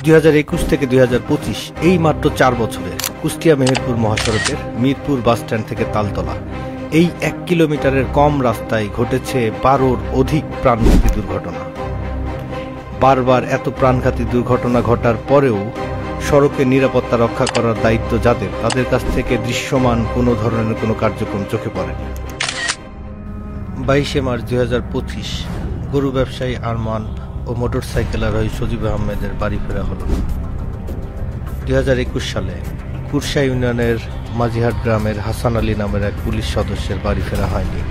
2021 থেকে 2025 এই মাত্র 4 বছরে কুষ্টিয়া মেহেরপুর মহাসড়কের মিরপুর বাসস্ট্যান্ড থেকে তালতলা এই 1 কিলোমিটারের কম রাস্তায় ঘটেছে 12র অধিক প্রাণঘাতী দুর্ঘটনা। বারবার এত প্রাণঘাতী দুর্ঘটনা ঘটার পরেও সড়কের নিরাপত্তা রক্ষা করার দায়িত্ব যাদের, তাদের কাছ থেকে দৃশ্যমান কোনো ধরনের কোনো কার্যক্রম চোখে পড়েনি। 22শে মার্চ 2025 গরু ব্যবসায়ী আরমান ও মোটরসাইকেল আরোহী সজীব আহমেদের বাড়ি ফেরা হল। 2021 সালে কুরসা ইউনিয়নের মাঝিহাট গ্রামের হাসান আলী নামের এক পুলিশ সদস্যের বাড়ি ফেরা হয়নি।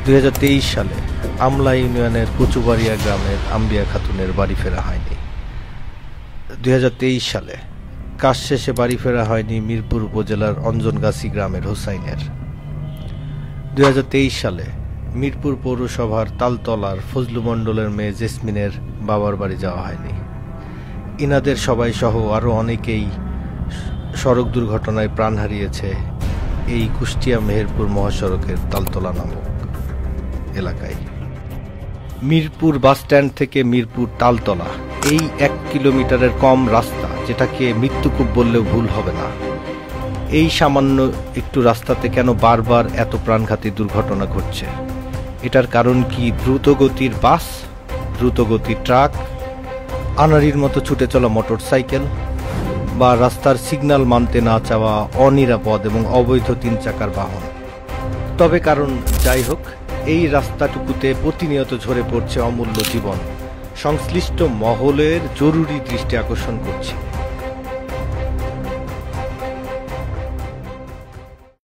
2023 সালে আমলা ইউনিয়নের কচুবাড়িয়া গ্রামের আম্বিয়া খাতুনের বাড়ি ফেরা হয়নি। 2023 সালে কাজ শেষে বাড়ি ফেরা হয়নি মিরপুর উপজেলার অঞ্জনগাছি গ্রামের হোসাইনের। 2023 সালে মিরপুর পৌরসভার তালতলার ফজলু মণ্ডলের মেয়ে জেসমিনের বাবার বাড়ি যাওয়া হয়নি। ইনাদের সবাই সহ আরও অনেকেই সড়ক দুর্ঘটনায় প্রাণ হারিয়েছে এই কুষ্টিয়া মেহেরপুর মহাসড়কের তালতলা নামক এলাকায়। মিরপুর বাসস্ট্যান্ড থেকে মিরপুর তালতলা এই 1 কিলোমিটারের কম রাস্তা, যেটাকে মৃত্যুকূপ বললেও ভুল হবে না, এই সামান্য একটু রাস্তাতে কেন বারবার এত প্রাণঘাতী দুর্ঘটনা ঘটছে? এটার কারণ কি দ্রুতগতির বাস, দ্রুতগতির ট্রাক, আনাড়ির মতো ছুটে চলা মোটরসাইকেল, বা রাস্তার সিগন্যাল মানতে না চাওয়া অনিরাপদ এবং অবৈধ 3 চাকার বাহন? তবে কারণ যাই হোক, এই রাস্তাটুকুতে প্রতিনিয়ত ঝরে পড়ছে অমূল্য জীবন। সংশ্লিষ্ট মহলের জরুরি দৃষ্টি আকর্ষণ করছে।